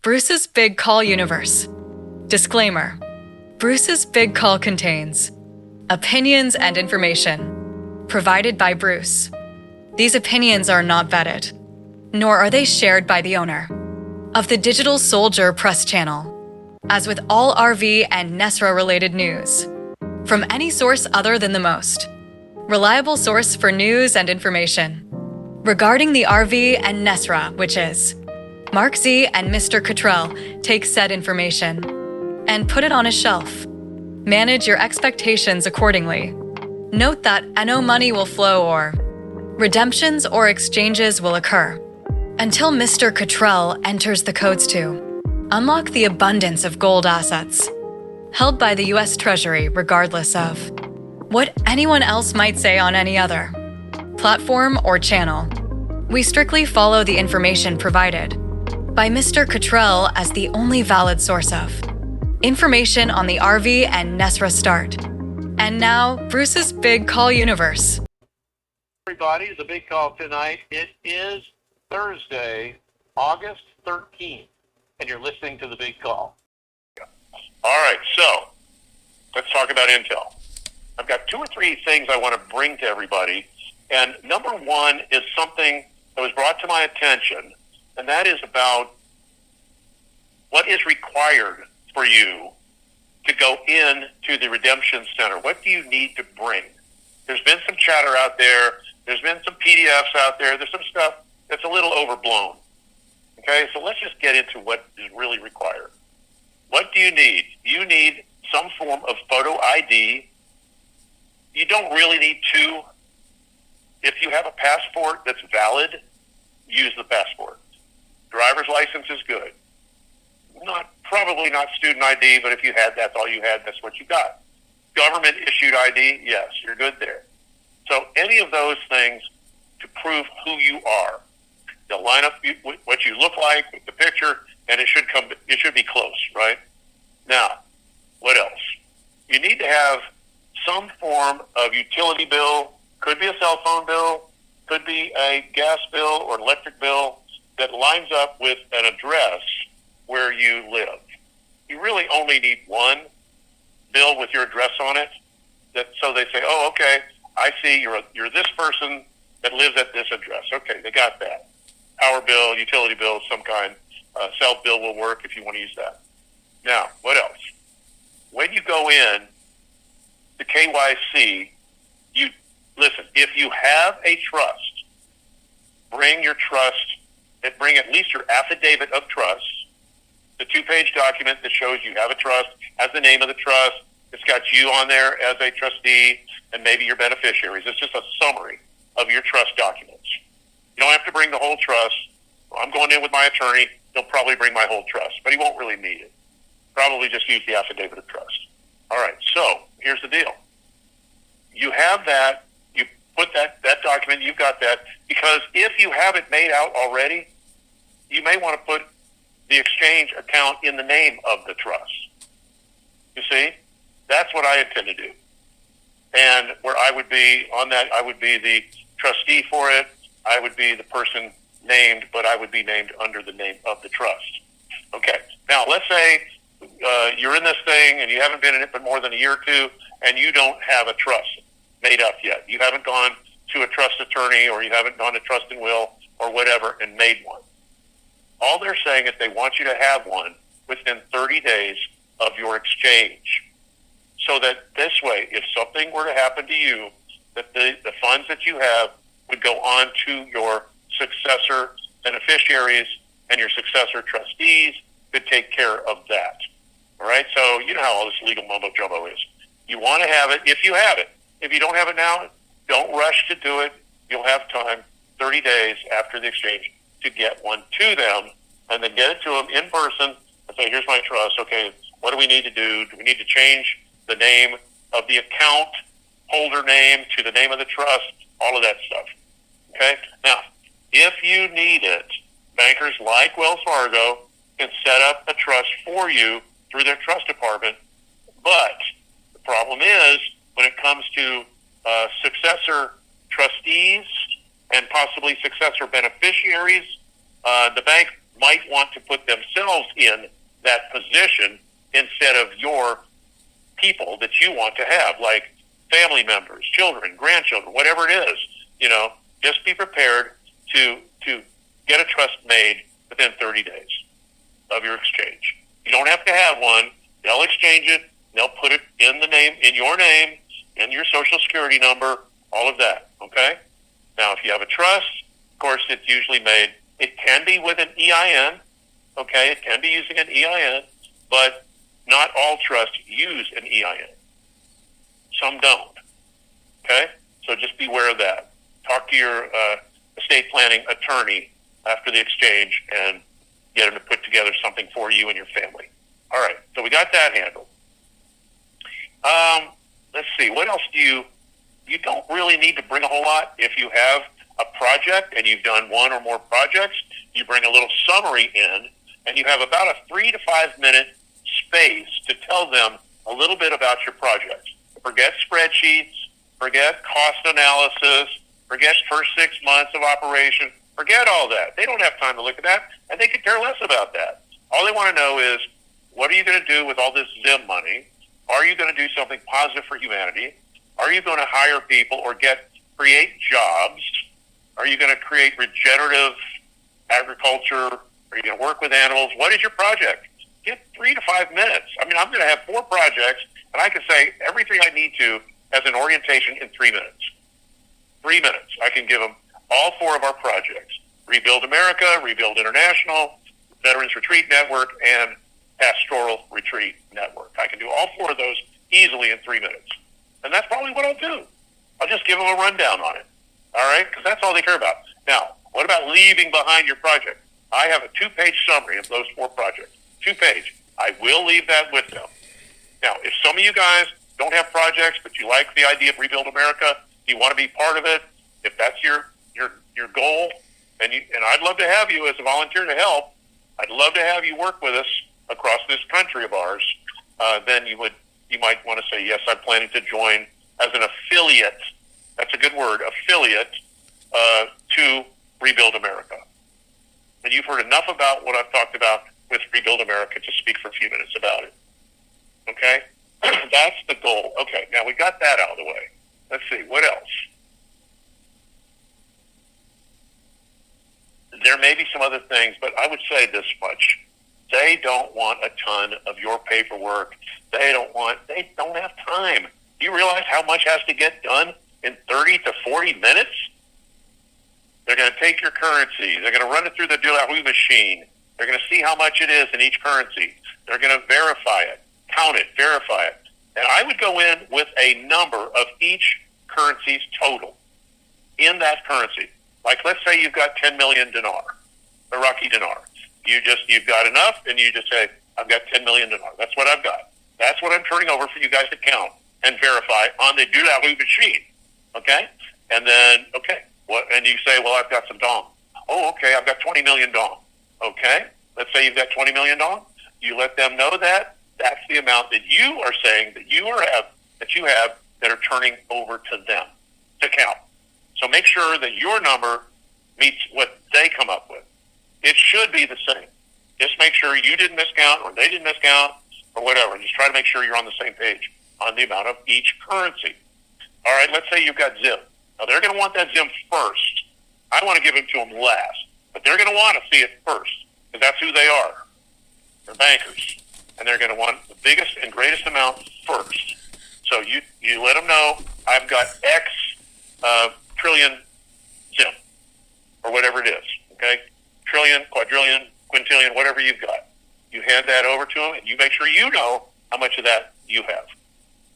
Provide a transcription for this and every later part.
Bruce's Big Call Universe. Disclaimer. Bruce's Big Call contains opinions and information provided by Bruce. These opinions are not vetted, nor are they shared by the owner of the Digital Soldier Press Channel. As with all RV and NESARA-related news, from any source other than the most reliable source for news and information regarding the RV and NESARA, which is Mark Z and Mr. Cottrell, take said information and put it on a shelf. Manage your expectations accordingly. Note that NO money will flow or redemptions or exchanges will occur until Mr. Cottrell enters the codes to unlock the abundance of gold assets held by the U.S. Treasury, regardless of what anyone else might say on any other platform or channel. We strictly follow the information provided by Mr. Cottrell as the only valid source of information on the RV and NESARA start. And now, Bruce's Big Call Universe. Everybody, the big call tonight. It is Thursday, August 13th, and you're listening to the big call. All right, so let's talk about Intel. I've got 2 or 3 things I want to bring to everybody, and number one is something that was brought to my attention, and that is about what is required for you to go in to the Redemption Center. What do you need to bring? There's been some chatter out there. There's been some PDFs out there. There's some stuff that's a little overblown. Okay, so let's just get into what is really required. What do you need? You need some form of photo ID. You don't really need 2. If you have a passport that's valid, use the passport. Driver's license is good. Probably not student ID, but if you had, that's all you had, that's what you got. Government issued ID, yes, you're good there. So any of those things to prove who you are. They'll line up what you look like with the picture, and it should be close, right? Now, what else? You need to have some form of utility bill. Could be a cell phone bill, could be a gas bill or electric bill that lines up with an address where you live. You really only need one bill with your address on it. So they say, oh, okay, I see you're this person that lives at this address. Okay, they got that. Power bill, utility bill of some kind. Cell bill will work if you want to use that. Now, what else? When you go in to KYC, listen, if you have a trust, bring your trust and bring at least your affidavit of trust, the 2-page document that shows you have a trust, has the name of the trust, it's got you on there as a trustee, and maybe your beneficiaries. It's just a summary of your trust documents. You don't have to bring the whole trust. I'm going in with my attorney. He'll probably bring my whole trust, but he won't really need it. Probably just use the affidavit of trust. All right, so here's the deal. You have that. You put that document, you've got that, because if you have it made out already, you may want to put the exchange account in the name of the trust. You see? That's what I intend to do. And where I would be on that, I would be the trustee for it. I would be the person named, but I would be named under the name of the trust. Okay. Now, let's say you're in this thing and you haven't been in it for more than a year or 2, and you don't have a trust made up yet. You haven't gone to a trust attorney, or you haven't gone to trust and will or whatever and made one. All they're saying is they want you to have one within 30 days of your exchange. So that this way, if something were to happen to you, that the funds that you have would go on to your successor beneficiaries, and your successor trustees could take care of that. All right? So you know how all this legal mumbo-jumbo is. You want to have it if you have it. If you don't have it now, don't rush to do it. You'll have time, 30 days after the exchange, to get one to them, and then get it to them in person and say, here's my trust. Okay, what do we need to do? Do we need to change the name of the account holder name to the name of the trust? All of that stuff. Okay? Now, if you need it, bankers like Wells Fargo can set up a trust for you through their trust department. But the problem is, when it comes to successor trustees and possibly successor beneficiaries, the bank might want to put themselves themselves in that position instead of your people that you want to have, like family members, children, grandchildren, whatever it is. Just be prepared to get a trust made within 30 days of your exchange. You don't have to have one. They'll exchange it. They'll put it in your name, and your social security number, all of that, okay? Now, if you have a trust, of course, it's usually made. It can be with an EIN, okay? It can be using an EIN, but not all trusts use an EIN. Some don't, okay? So just beware of that. Talk to your estate planning attorney after the exchange and get them to put together something for you and your family. All right, so we got that handled. Let's see, what else you don't really need to bring a whole lot. If you have a project and you've done one or more projects, you bring a little summary in, and you have about a 3 to 5 minute space to tell them a little bit about your project. Forget spreadsheets, forget cost analysis, forget first 6 months of operation, forget all that. They don't have time to look at that, and they could care less about that. All they want to know is, what are you going to do with all this ZIM money? Are you going to do something positive for humanity? Are you going to hire people or create jobs? Are you going to create regenerative agriculture? Are you going to work with animals? What is your project? Get 3 to 5 minutes. I'm going to have 4 projects, and I can say everything I need to as an orientation in 3 minutes. 3 minutes. I can give them all 4 of our projects. Rebuild America, Rebuild International, Veterans Retreat Network, and Pastoral Retreat Network. I can do all 4 of those easily in 3 minutes. And that's probably what I'll do. I'll just give them a rundown on it. All right? Because that's all they care about. Now, what about leaving behind your project? I have a 2-page summary of those 4 projects. 2-page. I will leave that with them. Now, if some of you guys don't have projects, but you like the idea of Rebuild America, you want to be part of it, if that's your goal, and I'd love to have you as a volunteer to help, I'd love to have you work with us across this country of ours, then you might want to say, yes, I'm planning to join as an affiliate. That's a good word, affiliate, to Rebuild America. And you've heard enough about what I've talked about with Rebuild America to speak for a few minutes about it. Okay? That's the goal. Okay, now we got that out of the way. Let's see, what else? There may be some other things, but I would say this much. They don't want a ton of your paperwork. They don't have time. Do you realize how much has to get done in 30 to 40 minutes? They're going to take your currency. They're going to run it through the Delarue machine. They're going to see how much it is in each currency. They're going to verify it, count it, verify it. And I would go in with a number of each currency's total in that currency. Like, let's say you've got 10 million dinar, Iraqi dinar. You've got enough, and you just say, I've got 10 million dinar. That's what I've got. That's what I'm turning over for you guys to count and verify on the Delarue machine. Okay? And then, okay. And you say, well, I've got some dong. Oh, okay, I've got 20 million dong. Okay? Let's say you've got 20 million dong. You let them know that. That's the amount that you are saying that you have that are turning over to them to count. So make sure that your number meets what they come up with. It should be the same. Just make sure you didn't miscount or they didn't miscount or whatever. Just try to make sure you're on the same page on the amount of each currency. All right, let's say you've got ZIM. Now, they're going to want that ZIM first. I want to give it to them last. But they're going to want to see it first because that's who they are. They're bankers. And they're going to want the biggest and greatest amount first. So you let them know, I've got X trillion ZIM or whatever it is, okay? Trillion, quadrillion, quintillion, whatever you've got. You hand that over to them, and you make sure you know how much of that you have.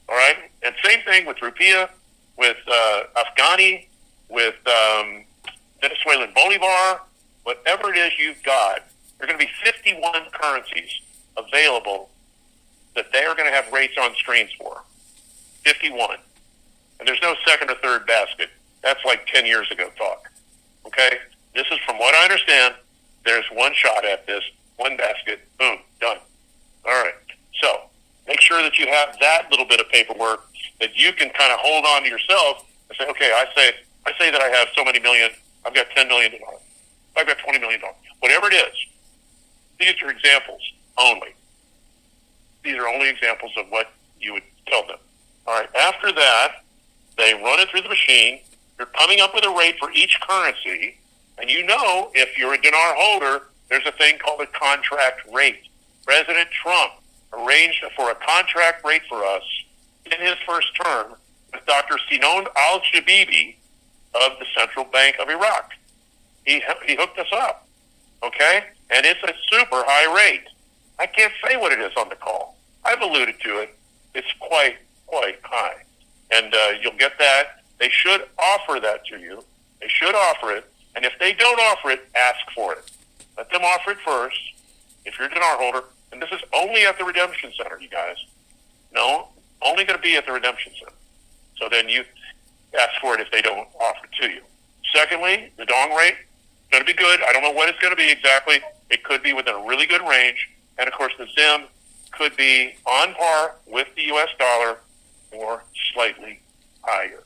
All right? And same thing with rupiah, with Afghani, with Venezuelan bolivar, whatever it is you've got. There are going to be 51 currencies available that they are going to have rates on screens for. 51. And there's no second or third basket. That's like 10 years ago talk. Okay? This is from what I understand. There's one shot at this, one basket, boom, done. All right. So make sure that you have that little bit of paperwork that you can kind of hold on to yourself and say, okay, I say that I have so many million, I've got 10 million dollars. I've got $20 million. Whatever it is, These are examples only. These are only examples of what you would tell them. All right. After that, they run it through the machine. You're coming up with a rate for each currency. And you know, if you're a dinar holder, there's a thing called a contract rate. President Trump arranged for a contract rate for us in his first term with Dr. Sinon al-Shabibi of the Central Bank of Iraq. He hooked us up, okay? And it's a super high rate. I can't say what it is on the call. I've alluded to it. It's quite high. And you'll get that. They should offer that to you. They should offer it. And if they don't offer it, ask for it. Let them offer it first, if you're a dinar holder. And this is only at the Redemption Center, you guys. No, only going to be at the Redemption Center. So then you ask for it if they don't offer it to you. Secondly, the dong rate is going to be good. I don't know what it's going to be exactly. It could be within a really good range. And, of course, the ZIM could be on par with the U.S. dollar or slightly higher.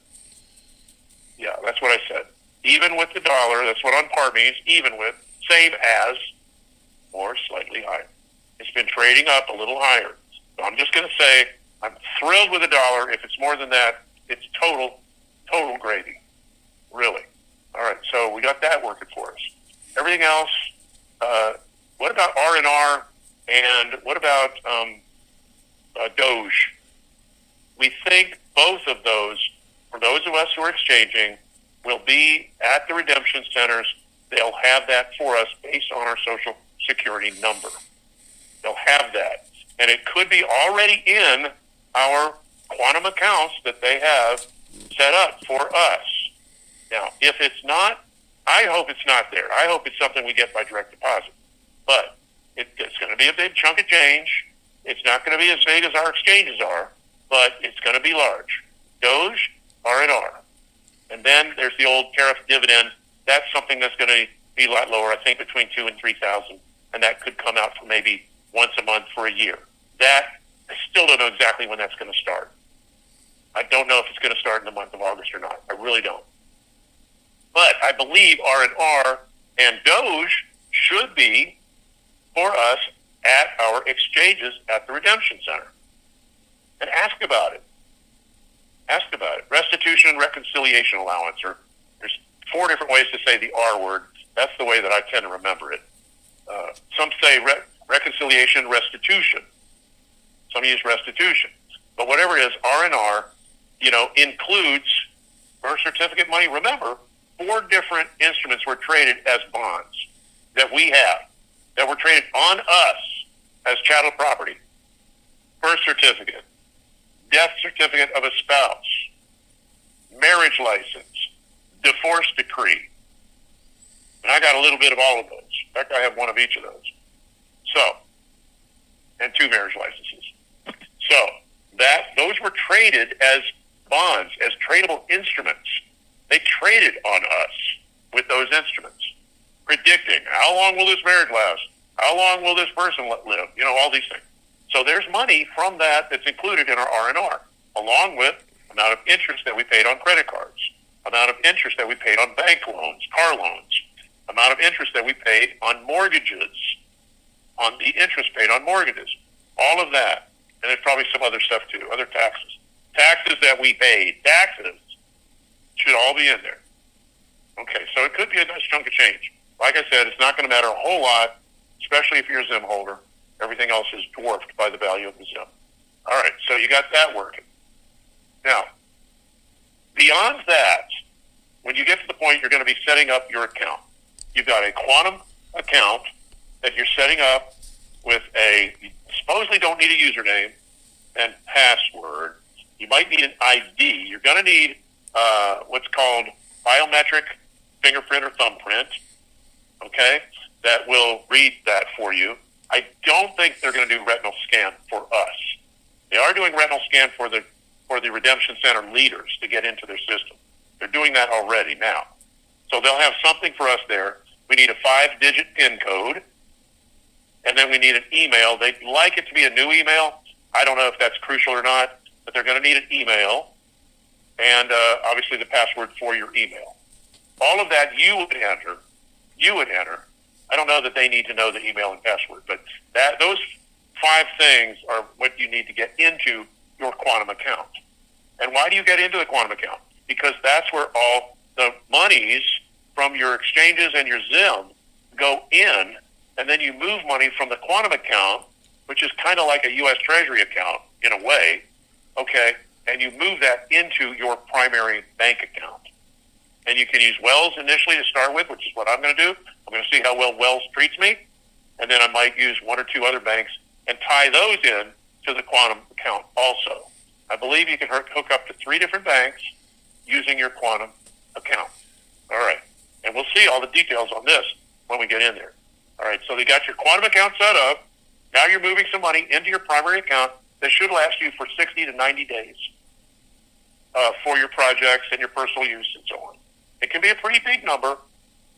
Yeah, that's what I said. Even with the dollar, that's what on par means, even with, same as, or slightly higher. It's been trading up a little higher. So I'm just going to say I'm thrilled with the dollar. If it's more than that, it's total gravy. Really. All right, so we got that working for us. Everything else, what about R&R and what about Doge? We think both of those, for those of us who are exchanging, will be at the redemption centers. They'll have that for us based on our Social Security number. They'll have that. And it could be already in our quantum accounts that they have set up for us. Now, if it's not, I hope it's not there. I hope it's something we get by direct deposit. But it's going to be a big chunk of change. It's not going to be as big as our exchanges are, but it's going to be large. Doge, R&R. And then there's the old tariff dividend. That's something that's going to be a lot lower, I think between 2,000 and 3,000, and that could come out for maybe once a month for a year. That, I still don't know exactly when that's going to start. I don't know if it's going to start in the month of August or not. I really don't. But I believe R&R and Doge should be for us at our exchanges at the Redemption Center. And ask about it. Ask about it. Restitution and reconciliation allowance. Or there's 4 different ways to say the R word. That's the way that I tend to remember it. Some say reconciliation, restitution. Some use restitution. But whatever it is, R&R, includes birth certificate money. Remember, 4 different instruments were traded as bonds that we have, that were traded on us as chattel property. Birth certificate, death certificate of a spouse, marriage license, divorce decree. And I got a little bit of all of those. In fact, I have one of each of those. So, and 2 marriage licenses. So, those were traded as bonds, as tradable instruments. They traded on us with those instruments, predicting how long will this marriage last? How long will this person live? All these things. So there's money from that that's included in our R&R, along with amount of interest that we paid on credit cards, amount of interest that we paid on bank loans, car loans, amount of interest that we paid on mortgages, on the interest paid on mortgages, all of that. And there's probably some other stuff too, other taxes. Taxes that we paid, taxes, should all be in there. Okay, so it could be a nice chunk of change. Like I said, it's not going to matter a whole lot, especially if you're a ZIM holder. Everything else is dwarfed by the value of the ZIM. All right, so you got that working. Now, beyond that, when you get to the point you're going to be setting up your account, you've got a quantum account that you're setting up with you supposedly don't need a username and password. You might need an ID. You're going to need what's called biometric fingerprint or thumbprint, okay, that will read that for you. I don't think they're going to do retinal scan for us. They are doing retinal scan for the Redemption Center leaders to get into their system. They're doing that already now. So they'll have something for us there. We need a 5-digit PIN code, and then we need an email. They'd like it to be a new email. I don't know if that's crucial or not, but they're going to need an email and obviously the password for your email. All of that you would enter I don't know that they need to know the email and password, but those 5 things are what you need to get into your quantum account. And why do you get into the quantum account? Because that's where all the monies from your exchanges and your Zim go in, and then you move money from the quantum account, which is kind of like a U.S. Treasury account in a way, okay, and you move that into your primary bank account. And you can use Wells initially to start with, which is what I'm going to do. I'm going to see how well Wells treats me, and then I might use 1 or 2 other banks and tie those in to the quantum account also. I believe you can hook up to 3 different banks using your quantum account. All right. And we'll see all the details on this when we get in there. All right. So you got your quantum account set up. Now you're moving some money into your primary account that should last you for 60 to 90 days for your projects and your personal use and so on. It can be a pretty big number.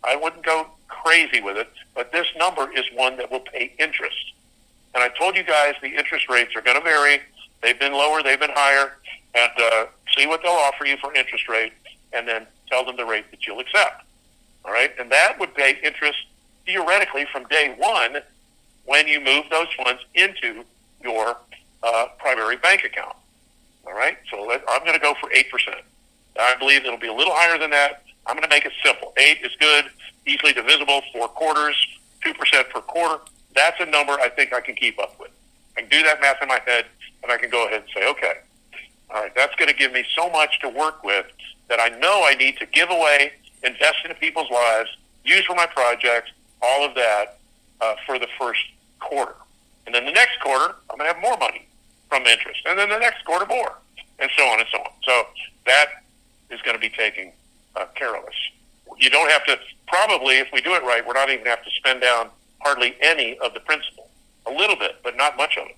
I wouldn't go crazy with it, but this number is one that will pay interest. And I told you guys the interest rates are going to vary. They've been lower, they've been higher, and see what they'll offer you for interest rate, and then tell them the rate that you'll accept. All right? And that would pay interest theoretically from day one when you move those funds into your primary bank account. All right? So I'm going to go for 8%. I believe it'll be a little higher than that. I'm going to make it simple. 8 is good, easily divisible, 4 quarters, 2% per quarter. That's a number I think I can keep up with. I can do that math in my head, and I can go ahead and say, okay, all right, that's going to give me so much to work with that I know I need to give away, invest into people's lives, use for my projects, all of that for the first quarter. And then the next quarter, I'm going to have more money from interest. And then the next quarter, more, and so on and so on. So that is going to be taken care of us. You don't have to, probably, if we do it right, we're not even going to have to spend down hardly any of the principal. A little bit, but not much of it.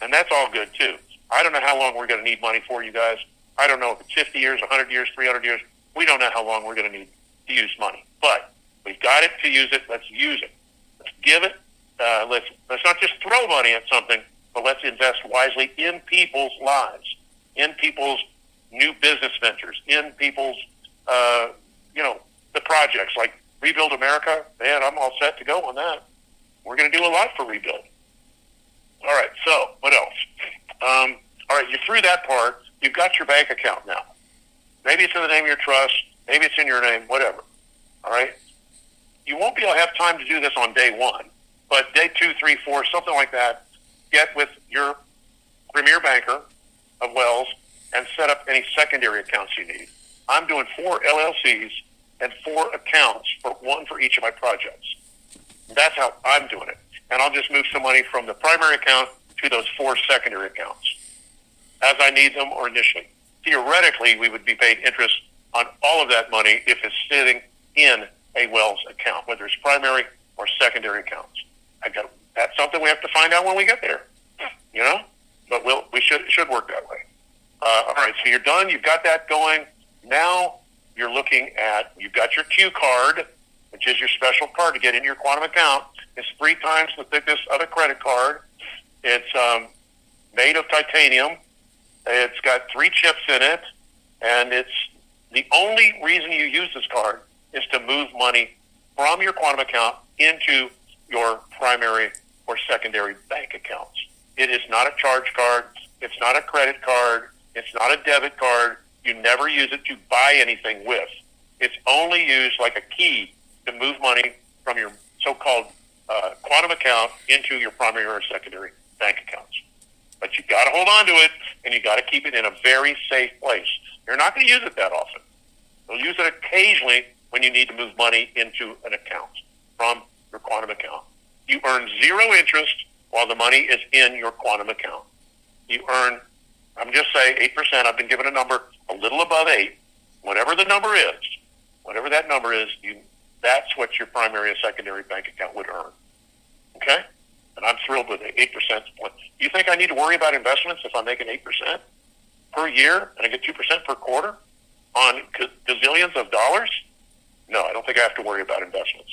And that's all good, too. I don't know how long we're going to need money for, you guys. I don't know if it's 50 years, 100 years, 300 years. We don't know how long we're going to need to use money. But we've got it to use it. Let's use it. Let's give it. Let's not just throw money at something, but let's invest wisely in people's lives, in people's new business ventures, in people's, the projects like Rebuild America. Man, I'm all set to go on that. We're going to do a lot for Rebuild. All right, so what else? All right, you're through that part. You've got your bank account now. Maybe it's in the name of your trust. Maybe it's in your name, whatever. All right? You won't be able to have time to do this on day 1, but day 2, 3, 4, something like that, get with your premier banker of Wells and set up any secondary accounts you need. I'm doing 4 LLCs and 4 accounts, 1 for each of my projects. That's how I'm doing it. And I'll just move some money from the primary account to those 4 secondary accounts as I need them or initially. Theoretically, we would be paid interest on all of that money if it's sitting in a Wells account, whether it's primary or secondary accounts. That's something we have to find out when we get there, but it should work that way. All right, so you're done. You've got that going. Now you're looking at, you've got your Q card, which is your special card to get into your quantum account. It's 3 times the thickness of a credit card. It's made of titanium. It's got 3 chips in it, and it's the only reason you use this card is to move money from your quantum account into your primary or secondary bank accounts. It is not a charge card. It's not a credit card. It's not a debit card. You never use it to buy anything with. It's only used like a key to move money from your so-called quantum account into your primary or secondary bank accounts. But you got to hold on to it, and you got to keep it in a very safe place. You're not going to use it that often. You'll use it occasionally when you need to move money into an account from your quantum account. You earn 0 interest while the money is in your quantum account. You earn, I'm just saying 8%. I've been given a number a little above 8. Whatever the number is, whatever that number is, that's what your primary and secondary bank account would earn. Okay? And I'm thrilled with it, 8%. You think I need to worry about investments if I'm making 8% per year and I get 2% per quarter on gazillions of dollars? No, I don't think I have to worry about investments.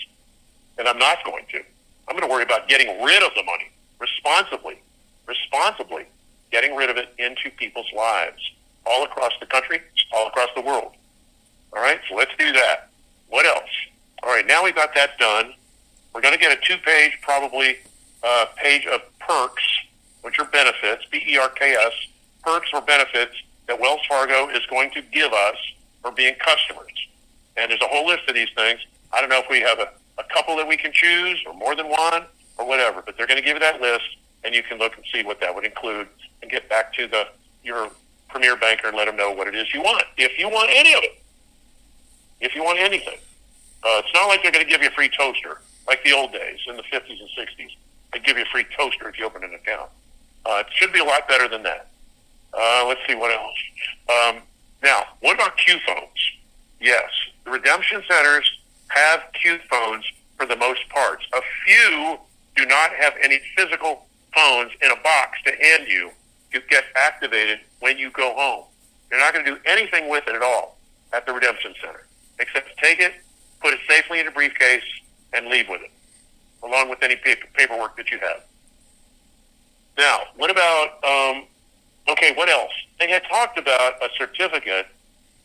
And I'm not going to. I'm going to worry about getting rid of the money responsibly getting rid of it into people's lives all across the country, all across the world. All right, so let's do that. What else? All right, now we've got that done. We're going to get a 2-page, probably page of perks, which are benefits, BERKS, perks or benefits that Wells Fargo is going to give us for being customers. And there's a whole list of these things. I don't know if we have a couple that we can choose or more than one or whatever, but they're going to give you that list, and you can look and see what that would include and get back to your premier banker and let them know what it is you want, if you want any of it, if you want anything. It's not like they're going to give you a free toaster like the old days in the 50s and 60s. They'd give you a free toaster if you open an account. It should be a lot better than that. Let's see what else. Now, what about Q phones? Yes, the redemption centers have Q phones for the most part. A few do not have any physical phones in a box to hand you to get activated when you go home. You're not going to do anything with it at all at the redemption center, except take it, put it safely in a briefcase, and leave with it, along with any paperwork that you have. Now, what about, what else? They had talked about a certificate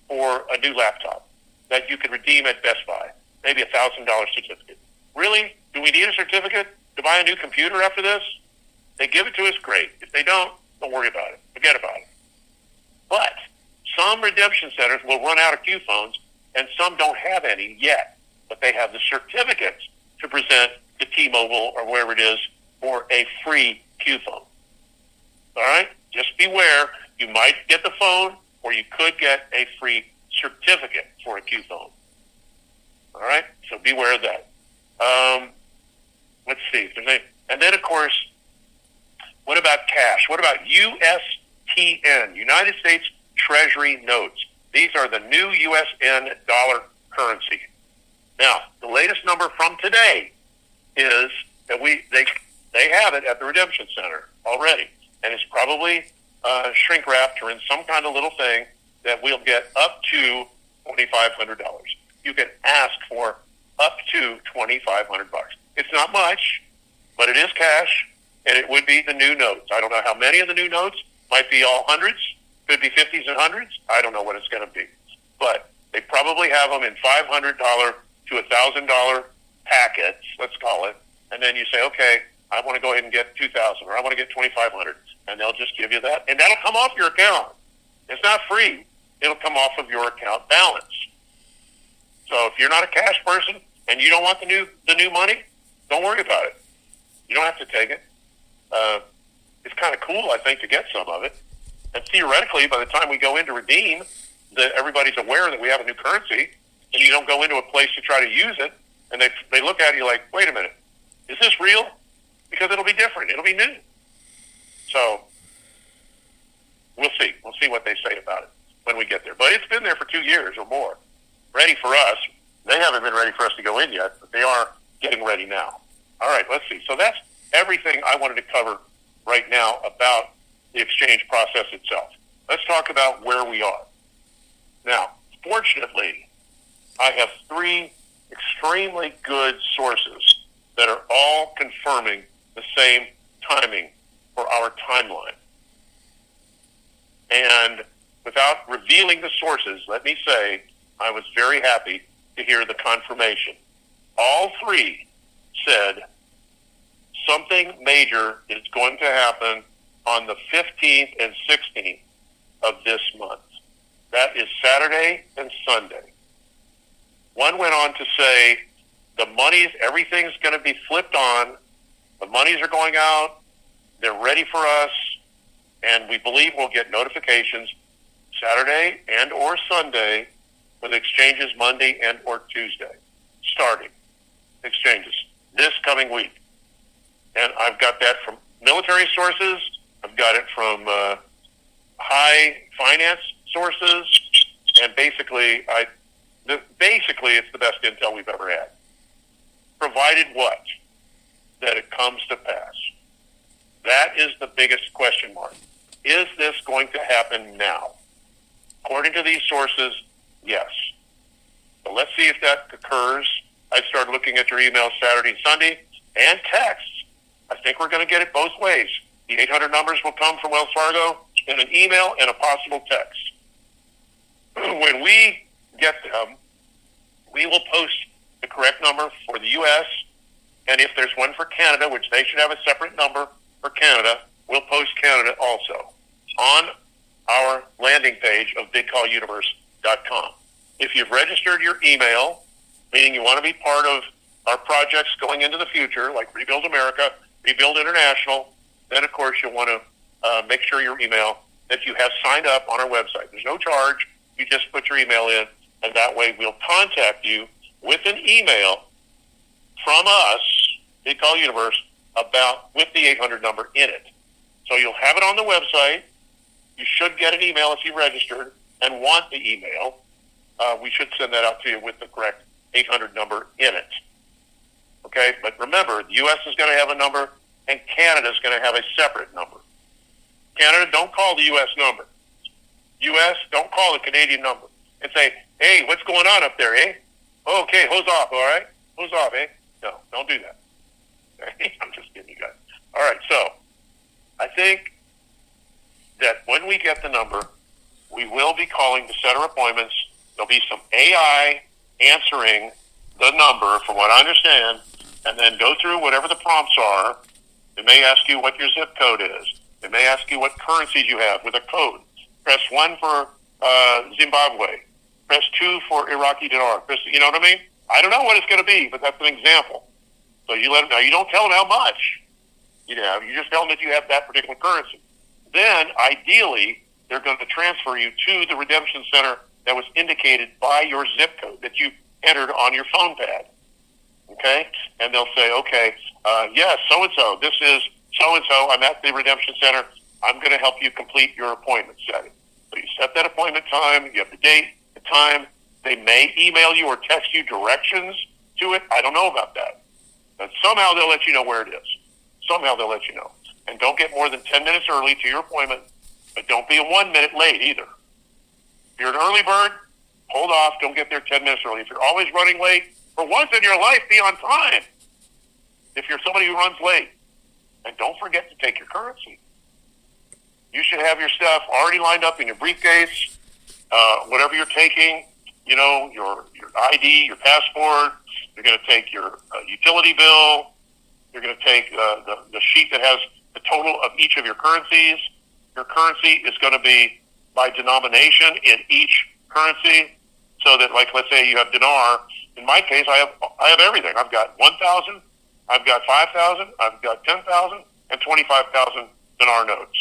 for a new laptop that you could redeem at Best Buy, maybe a $1,000 certificate. Really? Do we need a certificate to buy a new computer after this? They give it to us, great. If they don't worry about it. Forget about it. But some redemption centers will run out of Q phones, and some don't have any yet, but they have the certificates to present to T-Mobile or wherever it is for a free Q phone. All right? Just beware. You might get the phone, or you could get a free certificate for a Q phone. All right? So beware of that. Let's see if there's any. And then, of course, what about cash? What about USTN, United States Treasury notes? These are the new USN dollar currency. Now, the latest number from today is that they have it at the redemption center already, and it's probably shrink wrapped or in some kind of little thing that we'll get up to $2,500. You can ask for up to $2,500. It's not much, but it is cash, and it would be the new notes. I don't know how many of the new notes. Might be all hundreds, could be 50s and hundreds. I don't know what it's going to be. But they probably have them in $500 to $1,000 packets, let's call it. And then you say, okay, I want to go ahead and get 2,000 or I want to get 2,500. And they'll just give you that. And that'll come off your account. It's not free. It'll come off of your account balance. So if you're not a cash person and you don't want the new money, don't worry about it. You don't have to take it. It's kind of cool, I think, to get some of it. And theoretically, by the time we go in to redeem, everybody's aware that we have a new currency, and you don't go into a place to try to use it, and they look at you like, wait a minute, is this real? Because it'll be different. It'll be new. So we'll see. We'll see what they say about it when we get there. But it's been there for 2 years or more, ready for us. They haven't been ready for us to go in yet, but they are getting ready now. All right, let's see. So that's everything I wanted to cover right now about the exchange process itself. Let's talk about where we are. Now, fortunately, I have 3 extremely good sources that are all confirming the same timing for our timeline. And without revealing the sources, let me say I was very happy to hear the confirmation. All 3 said something major is going to happen on the 15th and 16th of this month. That is Saturday and Sunday. One went on to say the monies, everything's going to be flipped on. The monies are going out. They're ready for us. And we believe we'll get notifications Saturday and or Sunday with exchanges Monday and or Tuesday. Starting exchanges this coming week. And I've got that from military sources. I've got it from high finance sources. And basically, it's the best intel we've ever had. Provided what? That it comes to pass. That is the biggest question mark. Is this going to happen now? According to these sources, yes. So let's see if that occurs. I started looking at your emails Saturday and Sunday and texts. I think we're going to get it both ways. The 800 numbers will come from Wells Fargo in an email and a possible text. When we get them, we will post the correct number for the U.S. And if there's one for Canada, which they should have a separate number for Canada, we'll post Canada also on our landing page of bigcalluniverse.com. If you've registered your email, meaning you want to be part of our projects going into the future, like Rebuild America, Rebuild International, then of course you'll want to make sure your email that you have signed up on our website. There's no charge. You just put your email in, and that way we'll contact you with an email from us, Big Call Universe, with the 800 number in it. So you'll have it on the website. You should get an email if you registered and want the email. We should send that out to you with the correct 800 number in it. Okay, but remember, the U.S. is going to have a number, and Canada is going to have a separate number. Canada, don't call the U.S. number. U.S., don't call the Canadian number and say, hey, what's going on up there, eh? Oh, okay, hose off, all right? Hose off, eh? No, don't do that. I'm just kidding you guys. All right, so I think that when we get the number, we will be calling to set our appointments. There'll be some AI answering the number, from what I understand, and then go through whatever the prompts are. They may ask you what your zip code is. They may ask you what currencies you have with a code. Press 1 for Zimbabwe. Press 2 for Iraqi dinar. You know what I mean? I don't know what it's going to be, but that's an example. So you let them know. You don't tell them how much you have. You just tell them that you have that particular currency. Then, ideally, they're going to transfer you to the redemption center that was indicated by your zip code that you entered on your phone pad. Okay? And they'll say, okay, yes, so-and-so, this is so-and-so. I'm at the redemption center. I'm going to help you complete your appointment setting. So you set that appointment time. You have the date, the time. They may email you or text you directions to it. I don't know about that. But somehow they'll let you know where it is. Somehow they'll let you know. And don't get more than 10 minutes early to your appointment, but don't be 1 minute late either. If you're an early bird, hold off. Don't get there 10 minutes early. If you're always running late, for once in your life, be on time. If you're somebody who runs late. And don't forget to take your currency. You should have your stuff already lined up in your briefcase, whatever you're taking, you know, your ID, your passport. You're going to take your utility bill. You're going to take the sheet that has the total of each of your currencies. Your currency is going to be by denomination in each currency, so that, like, let's say you have dinar. In my case, I have everything. I've got 1,000, I've got 5,000, I've got 10,000, and 25,000 dinar notes.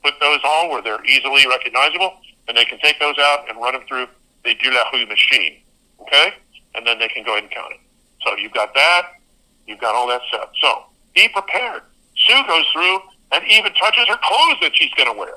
Put those all where they're easily recognizable, and they can take those out and run them through the de la rue machine. Okay, and then they can go ahead and count it. So you've got that. You've got all that set. So be prepared. Sue goes through and even touches her clothes that she's going to wear.